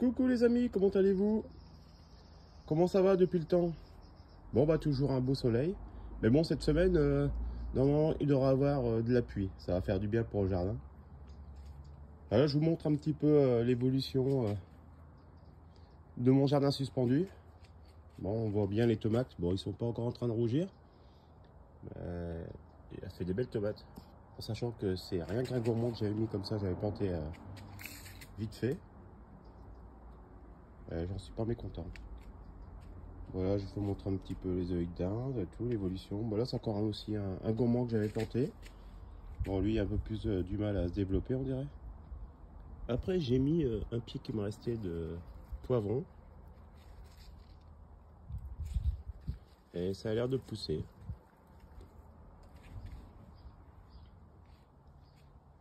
Coucou les amis, comment allez-vous? Comment ça va depuis le temps? Bon bah toujours un beau soleil. Mais bon cette semaine, normalement il devra avoir de la pluie. Ça va faire du bien pour le jardin. Alors là je vous montre un petit peu l'évolution de mon jardin suspendu. Bon on voit bien les tomates. Bon ils sont pas encore en train de rougir. Mais il a fait des belles tomates. En sachant que c'est rien qu'un gourmand que j'avais mis comme ça, j'avais planté vite fait. J'en suis pas mécontent. Voilà, je vous montre un petit peu les œillets d'Inde, tout, l'évolution. Bon, là, c'est encore aussi un gourmand que j'avais planté. Bon, lui, il a un peu plus du mal à se développer, on dirait. Après, j'ai mis un pied qui me restait de poivron. Et ça a l'air de pousser.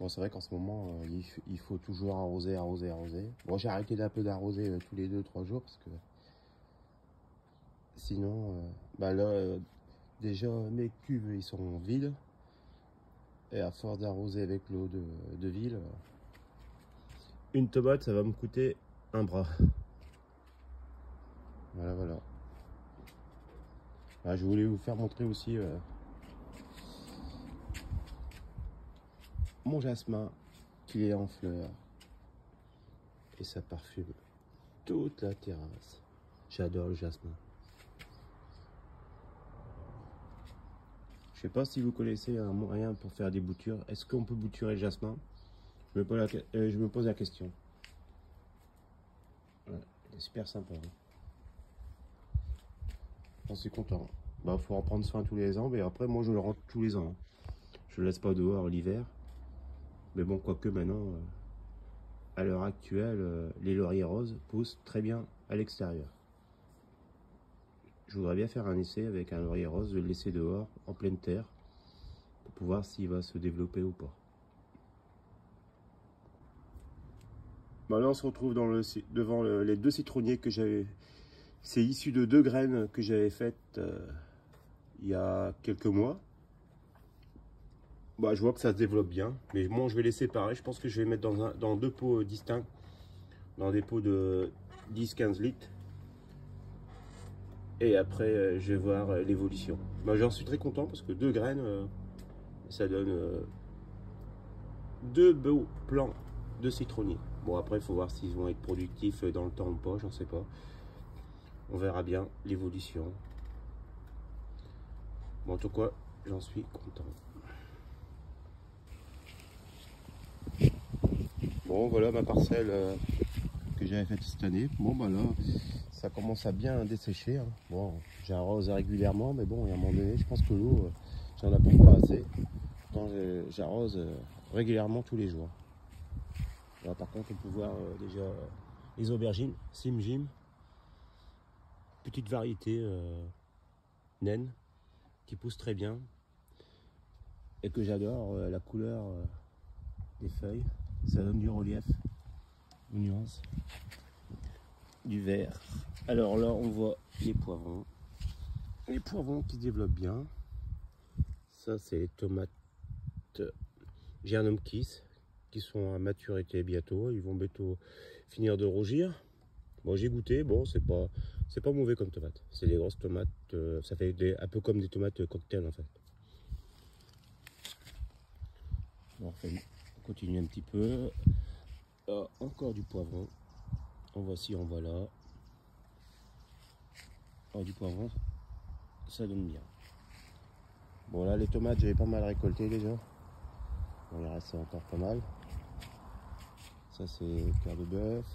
Bon, c'est vrai qu'en ce moment, il faut toujours arroser. Bon, j'ai arrêté d'un peu d'arroser tous les 2-3 jours parce que sinon, bah là, déjà, mes cuves, ils sont vides. Et à force d'arroser avec l'eau de ville, une tomate, ça va me coûter un bras. Voilà. Ah, je voulais vous faire montrer aussi mon jasmin qui est en fleurs. Et ça parfume toute la terrasse. J'adore le jasmin. Je sais pas si vous connaissez un moyen pour faire des boutures. Est-ce qu'on peut bouturer le jasmin? Je me pose la question. Ouais, c'est super sympa. Hein. J'en suis content. Bah, faut en prendre soin tous les ans, mais après, moi, je le rentre tous les ans. Hein. Je le laisse pas dehors l'hiver. Mais bon, quoique maintenant, à l'heure actuelle, les lauriers roses poussent très bien à l'extérieur. Je voudrais bien faire un essai avec un laurier rose, de le laisser dehors, en pleine terre, pour voir s'il va se développer ou pas. Bah là, on se retrouve devant les 2 citronniers que j'avais. C'est issu de 2 graines que j'avais faites il y a quelques mois. Bah, je vois que ça se développe bien, mais moi je vais les séparer. Je pense que je vais mettre dans 2 pots distincts, dans des pots de 10-15 litres. Et après, je vais voir l'évolution. Bah, j'en suis très content parce que 2 graines, ça donne 2 beaux plants de citronniers. Bon, après, il faut voir s'ils vont être productifs dans le temps ou pas, j'en sais pas. On verra bien l'évolution. Bon, en tout cas, j'en suis content. Bon, voilà ma parcelle que j'avais faite cette année. Bon, bah là, ça commence à bien dessécher. Hein. Bon, j'arrose régulièrement, mais bon, il y a un moment donné, je pense que l'eau, j'en apporte pas assez. Pourtant, j'arrose régulièrement tous les jours. Là, par contre, on peut voir déjà les aubergines, Sim Jim. Petite variété naine qui pousse très bien et que j'adore, la couleur des feuilles. Ça donne du relief, une nuance, du vert. Alors là, on voit les poivrons. Les poivrons qui se développent bien. Ça, c'est les tomates Gianum Kiss qui sont à maturité bientôt. Ils vont bientôt finir de rougir. Bon, j'ai goûté. Bon, c'est pas mauvais comme tomate. C'est des grosses tomates. Ça fait un peu comme des tomates cocktail en fait. Bon, on continue un petit peu. Là, encore du poivron. En voici, en voilà. Alors, du poivron, ça donne bien. Bon, là, les tomates, j'avais pas mal récolté déjà. Bon, il reste encore pas mal. Ça, c'est cœur de bœuf.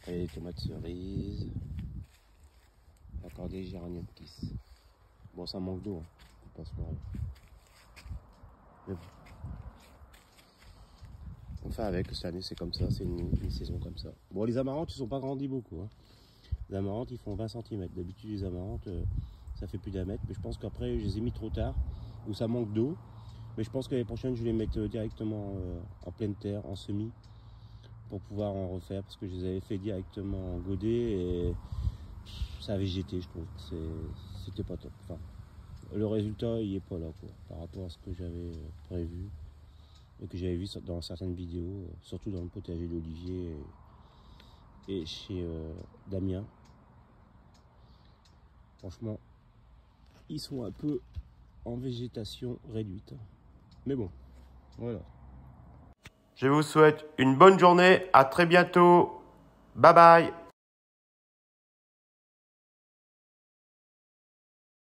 Et les tomates cerises. Encore des géraniums kiss. Bon, ça manque d'eau. Hein. Faut pas se leurrer. Mais bon. On fait avec, cette année, c'est comme ça. C'est une saison comme ça. Bon, les amarantes, ils sont pas grandis beaucoup. Hein. Les amarantes, ils font 20 cm. D'habitude, les amarantes, ça fait plus d'1 mètre. Mais je pense qu'après, je les ai mis trop tard. Ou ça manque d'eau. Mais je pense que l'année prochaine, je vais les mettre directement en pleine terre, en semis. Pour pouvoir en refaire. Parce que je les avais fait directement en godet. Et ça avait végété, je trouve. C'était pas top. Enfin, le résultat, il est pas là, quoi. Par rapport à ce que j'avais prévu. et que j'avais vu dans certaines vidéos, surtout dans le potager d'Olivier et chez Damien. Franchement, ils sont un peu en végétation réduite. Mais bon, voilà. Je vous souhaite une bonne journée. À très bientôt. Bye bye.